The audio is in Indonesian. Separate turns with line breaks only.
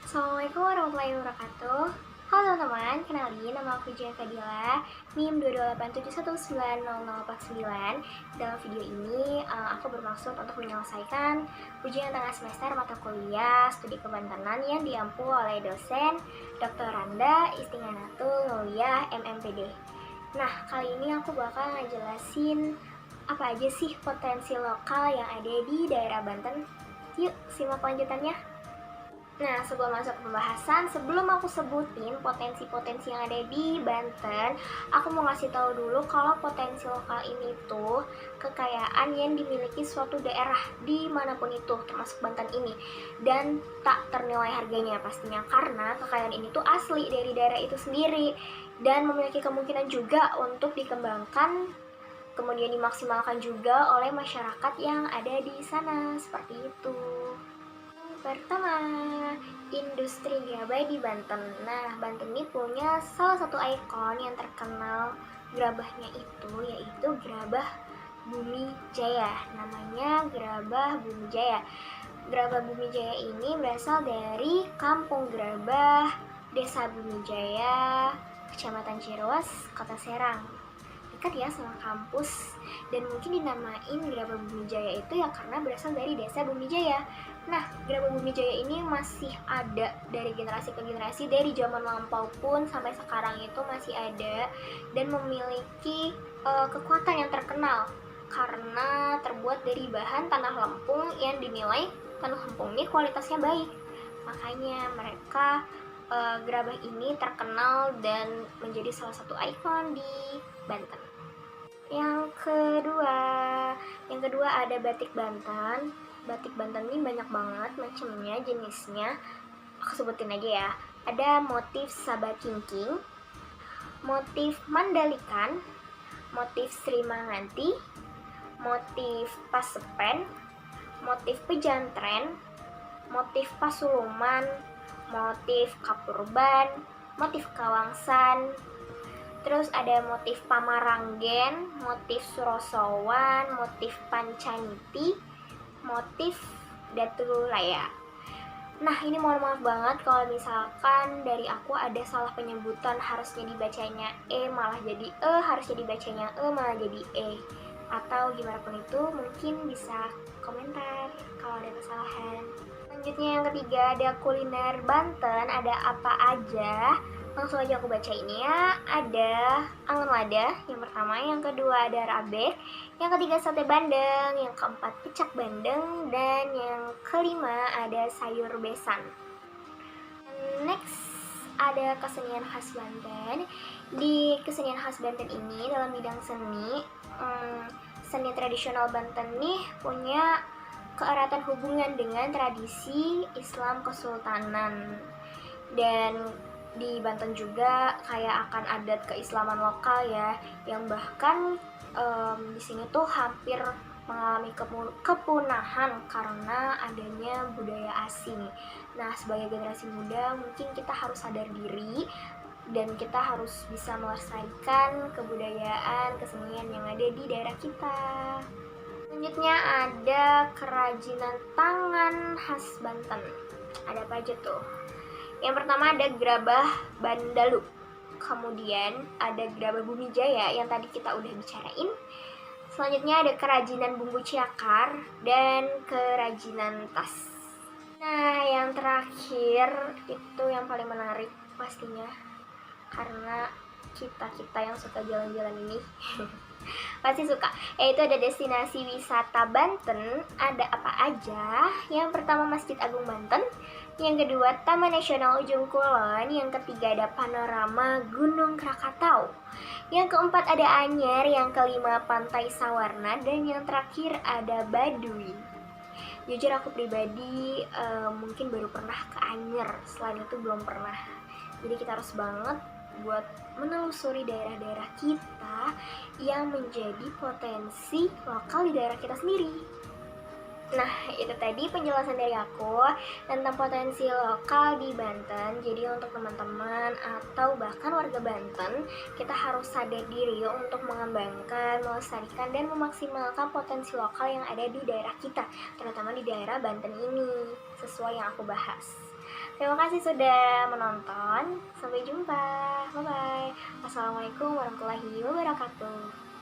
Assalamualaikum warahmatullahi wabarakatuh. Halo teman-teman, kenalin nama aku Jen Fadila, NIM 228719049. Dalam video ini aku bermaksud untuk menyelesaikan ujian tengah semester mata kuliah studi kebantenan yang diampu oleh dosen Dr. Randa Istinganatul Nuliah MMPD. Nah, kali ini aku bakal ngejelasin apa aja sih potensi lokal yang ada di daerah Banten. Yuk, simak lanjutannya. Nah, sebelum masuk ke pembahasan, sebelum aku sebutin potensi-potensi yang ada di Banten, aku mau ngasih tahu dulu kalau potensi lokal ini tuh kekayaan yang dimiliki suatu daerah dimanapun itu, termasuk Banten ini, dan tak ternilai harganya pastinya, karena kekayaan ini tuh asli dari daerah itu sendiri dan memiliki kemungkinan juga untuk dikembangkan, kemudian dimaksimalkan juga oleh masyarakat yang ada di sana, seperti itu. Pertama, industri gerabah di Banten. Nah, Banten ini punya salah satu ikon yang terkenal gerabahnya itu, yaitu Gerabah Bumi Jaya. Namanya Gerabah Bumi Jaya. Gerabah Bumi Jaya ini berasal dari Kampung Gerabah, Desa Bumi Jaya, Kecamatan Ciroas, Kota Serang. Dekat ya sama kampus, dan mungkin dinamain Gerabah Bumi Jaya itu ya karena berasal dari Desa Bumi Jaya. Nah, Gerabah Bumi Jaya ini masih ada dari generasi ke generasi, dari zaman lampau pun sampai sekarang itu masih ada dan memiliki kekuatan yang terkenal karena terbuat dari bahan tanah lempung yang dinilai tanah lempung ini kualitasnya baik. Makanya mereka gerabah ini terkenal dan menjadi salah satu ikon di Banten. Yang kedua ada batik Banten. Batik Banten ini banyak banget macamnya, jenisnya. Aku sebutin aja ya. Ada motif Sabah Kingking, motif Mandalikan, motif Sri Manganti, motif Pasepen, motif Pejantren, motif Pasuluman, motif Kapurban, motif Kawangsan. Terus ada motif Pamaranggen, motif Surosowan, motif Pancaniti, motif Datulaya. Nah, ini mohon maaf banget kalau misalkan dari aku ada salah penyebutan, harusnya dibacanya E malah jadi E, harusnya dibacanya E malah jadi E. Atau gimana pun itu, mungkin bisa komentar kalau ada kesalahan. Selanjutnya yang ketiga ada kuliner Banten, ada apa aja? Langsung aja aku baca ini ya. Ada angan lada yang pertama, yang kedua ada rabek, yang ketiga sate bandeng, yang keempat pecak bandeng, dan yang kelima ada sayur besan. Next ada kesenian khas Banten. Di kesenian khas Banten ini dalam bidang seni, seni tradisional Banten nih punya keeratan hubungan dengan tradisi Islam Kesultanan. Dan di Banten juga kayak akan adat keislaman lokal ya, yang bahkan di sini tuh hampir mengalami kepunahan karena adanya budaya asing. Nah, sebagai generasi muda mungkin kita harus sadar diri dan kita harus bisa melestarikan kebudayaan kesenian yang ada di daerah kita. Selanjutnya ada kerajinan tangan khas Banten. Ada apa aja tuh? Yang pertama ada gerabah Bandalu, kemudian ada gerabah Bumi Jaya yang tadi kita udah bicarain. Selanjutnya ada kerajinan bumbu ciakar dan kerajinan tas. Nah, yang terakhir itu yang paling menarik pastinya, karena kita yang suka jalan-jalan ini pasti suka, yaitu ada destinasi wisata Banten. Ada apa aja? Yang pertama Masjid Agung Banten, yang kedua Taman Nasional Ujung Kulon, yang ketiga ada panorama Gunung Krakatau, yang keempat ada Anyer, yang kelima Pantai Sawarna, dan yang terakhir ada Baduy. Jujur aku pribadi mungkin baru pernah ke Anyer, selain itu belum pernah. Jadi kita harus banget buat menelusuri daerah-daerah kita yang menjadi potensi lokal di daerah kita sendiri. Nah, itu tadi penjelasan dari aku tentang potensi lokal di Banten. Jadi untuk teman-teman atau bahkan warga Banten, kita harus sadar diri untuk mengembangkan, melestarikan, dan memaksimalkan potensi lokal yang ada di daerah kita, terutama di daerah Banten ini, sesuai yang aku bahas. Terima kasih sudah menonton. Sampai jumpa. Bye-bye. Assalamualaikum warahmatullahi wabarakatuh.